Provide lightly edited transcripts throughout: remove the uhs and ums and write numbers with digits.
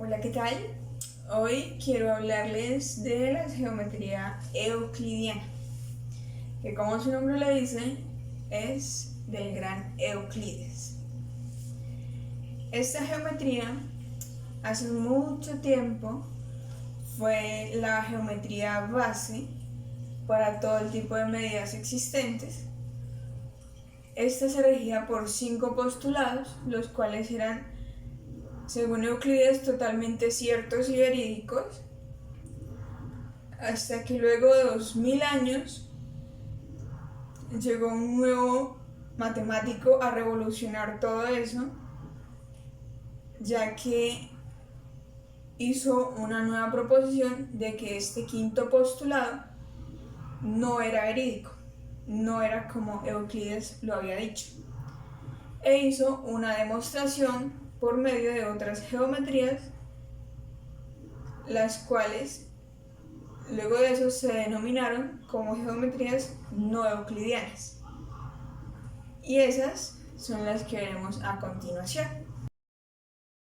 Hola, ¿qué tal? Hoy quiero hablarles de la geometría euclidiana, que como su nombre lo dice, es del gran Euclides. Esta geometría, hace mucho tiempo, fue la geometría base para todo el tipo de medidas existentes. Esta se regía por 5 postulados, los cuales eran, según Euclides, totalmente ciertos y verídicos, hasta que luego de 2000 años llegó un nuevo matemático a revolucionar todo eso, ya que hizo una nueva proposición de que este quinto postulado no era verídico, no era como Euclides lo había dicho, e hizo una demostración por medio de otras geometrías, las cuales luego de eso se denominaron como geometrías no euclidianas. Y esas son las que veremos a continuación.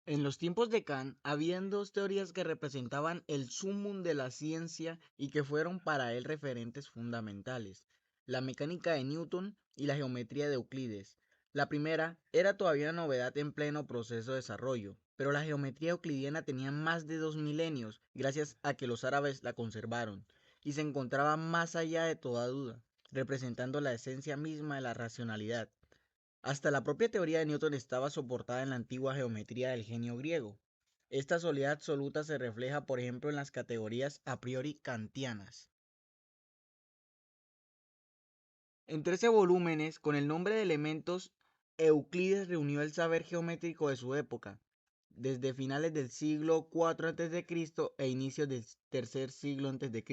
En los tiempos de Kant, habían dos teorías que representaban el sumum de la ciencia y que fueron para él referentes fundamentales: la mecánica de Newton y la geometría de Euclides. La primera era todavía una novedad en pleno proceso de desarrollo, pero la geometría euclidiana tenía más de 2 milenios gracias a que los árabes la conservaron, y se encontraba más allá de toda duda, representando la esencia misma de la racionalidad. Hasta la propia teoría de Newton estaba soportada en la antigua geometría del genio griego. Esta soledad absoluta se refleja, por ejemplo, en las categorías a priori kantianas. En 13 volúmenes, con el nombre de Elementos, Euclides reunió el saber geométrico de su época, desde finales del siglo IV a.C. e inicios del tercer siglo a.C.,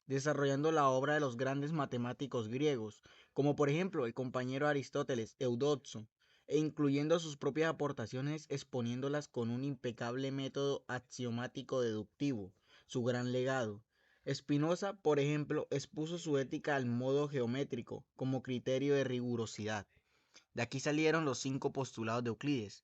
desarrollando la obra de los grandes matemáticos griegos, como por ejemplo el compañero Aristóteles, Eudoxo, e incluyendo sus propias aportaciones, exponiéndolas con un impecable método axiomático deductivo, su gran legado. Spinoza, por ejemplo, expuso su ética al modo geométrico como criterio de rigurosidad. De aquí salieron los 5 postulados de Euclides,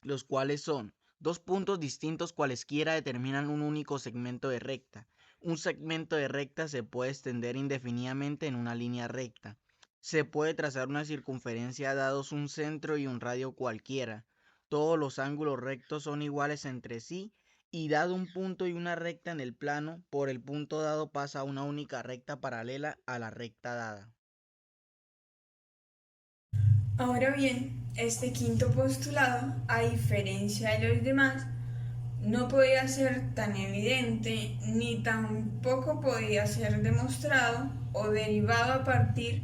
los cuales son: dos puntos distintos cualesquiera determinan un único segmento de recta. Un segmento de recta se puede extender indefinidamente en una línea recta. Se puede trazar una circunferencia dados un centro y un radio cualquiera. Todos los ángulos rectos son iguales entre sí, y dado un punto y una recta en el plano, por el punto dado pasa una única recta paralela a la recta dada. Ahora bien, este quinto postulado, a diferencia de los demás, no podía ser tan evidente ni tampoco podía ser demostrado o derivado a partir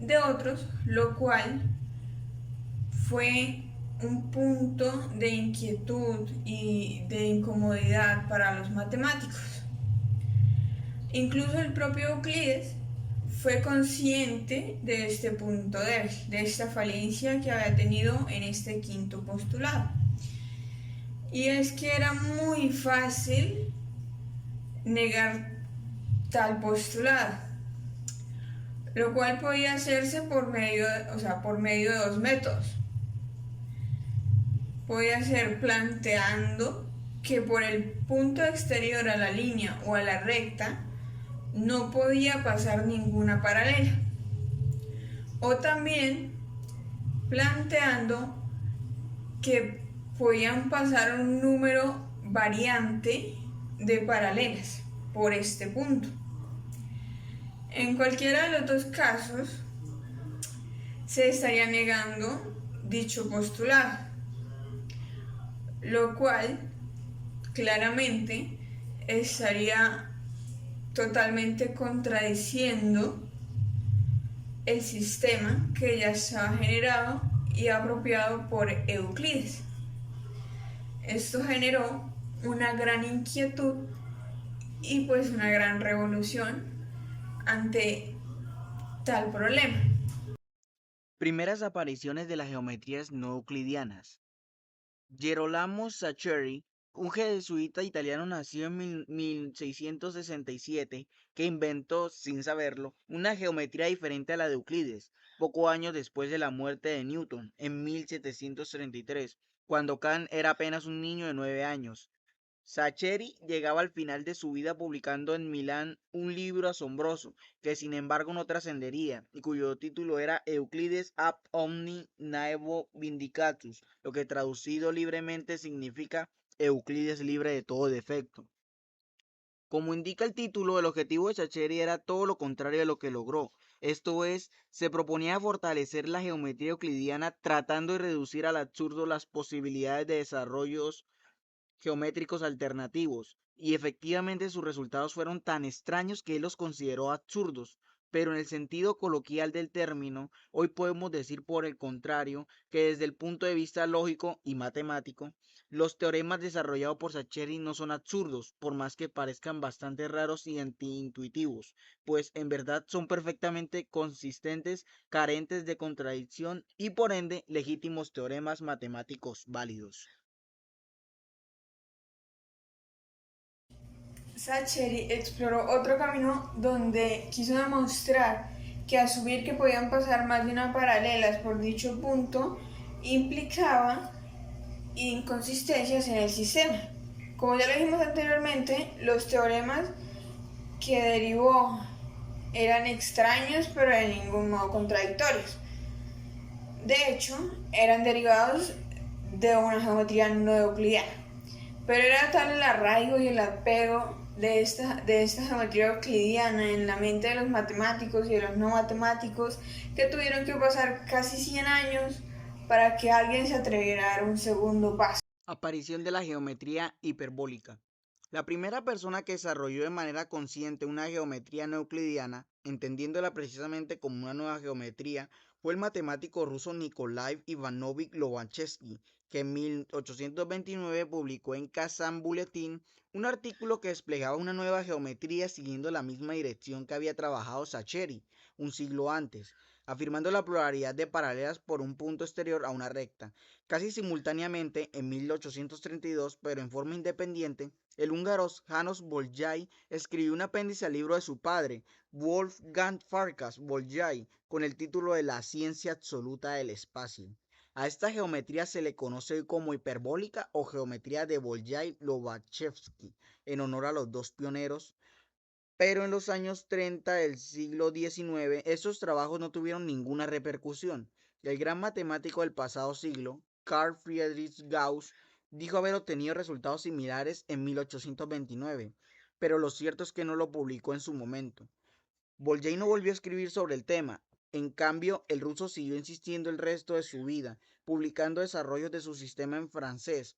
de otros, lo cual fue un punto de inquietud y de incomodidad para los matemáticos. Incluso el propio Euclides fue consciente de este punto débil, de esta falencia que había tenido en este quinto postulado. Y es que era muy fácil negar tal postulado, lo cual podía hacerse por medio de dos métodos. Podía ser planteando que por el punto exterior a la línea o a la recta no podía pasar ninguna paralela. O también planteando que podían pasar un número variante de paralelas por este punto. En cualquiera de los dos casos se estaría negando dicho postulado, lo cual claramente estaría totalmente contradiciendo el sistema que ya estaba generado y apropiado por Euclides. Esto generó una gran inquietud y pues una gran revolución ante tal problema. Primeras apariciones de las geometrías no euclidianas. Gerolamo Saccheri, un jesuita italiano nacido en 1667, que inventó, sin saberlo, una geometría diferente a la de Euclides, pocos años después de la muerte de Newton, en 1733, cuando Kant era apenas un niño de 9 años. Sacheri llegaba al final de su vida publicando en Milán un libro asombroso, que sin embargo no trascendería, y cuyo título era Euclides ab omni naevo vindicatus, lo que traducido libremente significa Euclides libre de todo defecto. Como indica el título, el objetivo de Sacheri era todo lo contrario de lo que logró. Esto es, se proponía fortalecer la geometría euclidiana tratando de reducir al absurdo las posibilidades de desarrollos geométricos alternativos, y efectivamente sus resultados fueron tan extraños que él los consideró absurdos, pero en el sentido coloquial del término, hoy podemos decir por el contrario que desde el punto de vista lógico y matemático, los teoremas desarrollados por Sacheri no son absurdos, por más que parezcan bastante raros y antiintuitivos, pues en verdad son perfectamente consistentes, carentes de contradicción y por ende legítimos teoremas matemáticos válidos. Sacheri exploró otro camino donde quiso demostrar que asumir que podían pasar más de una paralelas por dicho punto implicaba inconsistencias en el sistema. Como ya lo dijimos anteriormente, los teoremas que derivó eran extraños pero de ningún modo contradictorios. De hecho, eran derivados de una geometría no euclidiana. Pero era tal el arraigo y el apego de esta geometría euclidiana en la mente de los matemáticos y de los no matemáticos que tuvieron que pasar casi 100 años para que alguien se atreviera a dar un segundo paso. Aparición de la geometría hiperbólica. La primera persona que desarrolló de manera consciente una geometría no euclidiana, entendiéndola precisamente como una nueva geometría, fue el matemático ruso Nikolai Ivanovich Lobachevsky, que en 1829 publicó en Kazan Bulletin un artículo que desplegaba una nueva geometría siguiendo la misma dirección que había trabajado Sacheri un siglo antes, afirmando la pluralidad de paralelas por un punto exterior a una recta. Casi simultáneamente, en 1832, pero en forma independiente, el húngaro János Bolyai escribió un apéndice al libro de su padre, Wolfgang Farkas Bolyai, con el título de La ciencia absoluta del espacio. A esta geometría se le conoce como hiperbólica o geometría de Bolyai-Lobachevsky, en honor a los dos pioneros, pero en los años 30 del siglo XIX estos trabajos no tuvieron ninguna repercusión. El gran matemático del pasado siglo, Carl Friedrich Gauss, dijo haber obtenido resultados similares en 1829, pero lo cierto es que no lo publicó en su momento. Bolyai no volvió a escribir sobre el tema. En cambio, el ruso siguió insistiendo el resto de su vida, publicando desarrollos de su sistema en francés,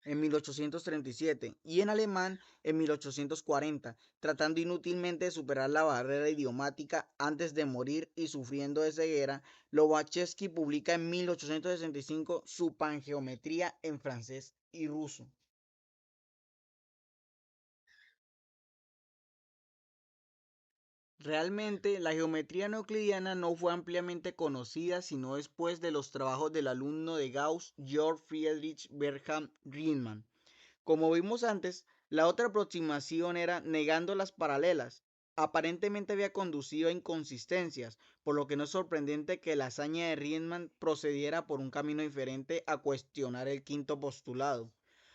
en 1837 y en alemán en 1840, tratando inútilmente de superar la barrera idiomática antes de morir y sufriendo de ceguera. Lobachevsky publica en 1865 su pangeometría en francés y ruso. Realmente, la geometría no euclidiana no fue ampliamente conocida sino después de los trabajos del alumno de Gauss, Georg Friedrich Wilhelm Riemann. Como vimos antes, la otra aproximación era negando las paralelas. Aparentemente había conducido a inconsistencias, por lo que no es sorprendente que la hazaña de Riemann procediera por un camino diferente a cuestionar el quinto postulado.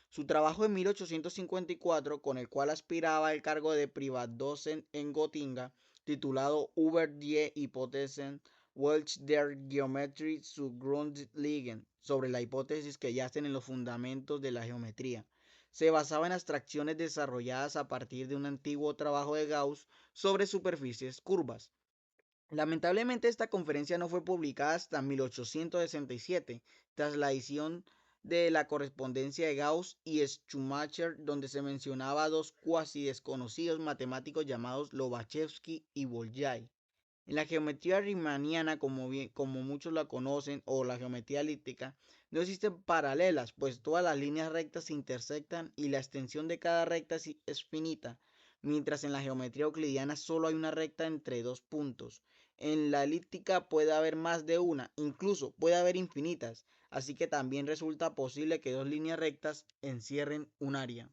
Su trabajo en 1854, con el cual aspiraba al cargo de Privatdozent en Gotinga, titulado Über die Hypothesen welche der Geometrie zugrunde liegen, sobre la hipótesis que yacen en los fundamentos de la geometría, se basaba en abstracciones desarrolladas a partir de un antiguo trabajo de Gauss sobre superficies curvas. Lamentablemente esta conferencia no fue publicada hasta 1867, tras la edición de la correspondencia de Gauss y Schumacher, donde se mencionaba a dos cuasi desconocidos matemáticos llamados Lobachevsky y Bolyai. En la geometría riemanniana, como muchos la conocen, o la geometría elíptica, no existen paralelas, pues todas las líneas rectas se intersectan y la extensión de cada recta es finita, mientras en la geometría euclidiana solo hay una recta entre dos puntos. En la elíptica puede haber más de una, incluso puede haber infinitas, así que también resulta posible que dos líneas rectas encierren un área.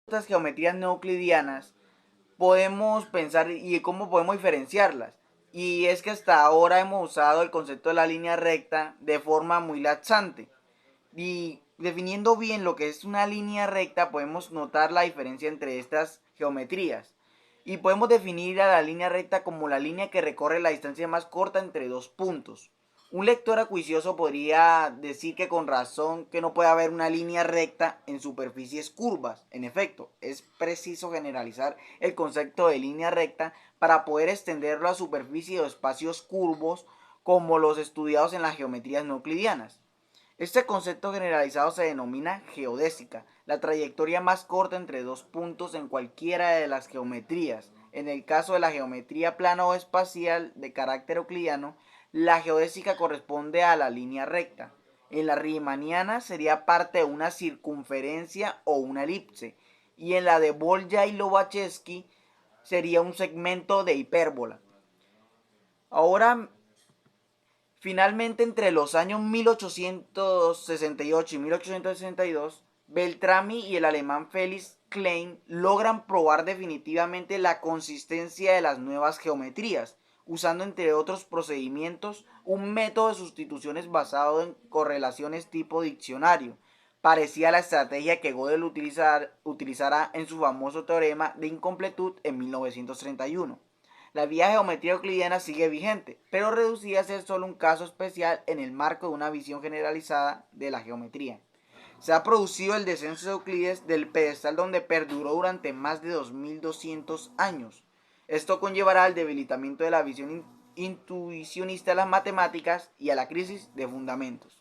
Estas geometrías no euclidianas podemos pensar y cómo podemos diferenciarlas. Y es que hasta ahora hemos usado el concepto de la línea recta de forma muy laxante. Y definiendo bien lo que es una línea recta, podemos notar la diferencia entre estas geometrías. Y podemos definir a la línea recta como la línea que recorre la distancia más corta entre dos puntos. Un lector acuicioso podría decir que con razón que no puede haber una línea recta en superficies curvas. En efecto, es preciso generalizar el concepto de línea recta para poder extenderlo a superficies o espacios curvos como los estudiados en las geometrías no euclidianas. Este concepto generalizado se denomina geodésica, la trayectoria más corta entre dos puntos en cualquiera de las geometrías. En el caso de la geometría plana o espacial de carácter euclidiano, la geodésica corresponde a la línea recta. En la riemanniana sería parte de una circunferencia o una elipse, y en la de Bolya y Lobachevsky sería un segmento de hipérbola. Ahora, finalmente, entre los años 1868 y 1862, Beltrami y el alemán Felix Klein logran probar definitivamente la consistencia de las nuevas geometrías, usando entre otros procedimientos un método de sustituciones basado en correlaciones tipo diccionario, parecida a la estrategia que Gödel utilizará en su famoso teorema de incompletud en 1931. La vía geometría euclidiana sigue vigente, pero reducida a ser solo un caso especial en el marco de una visión generalizada de la geometría. Se ha producido el descenso de Euclides del pedestal donde perduró durante más de 2200 años. Esto conllevará al debilitamiento de la visión intuicionista de las matemáticas y a la crisis de fundamentos.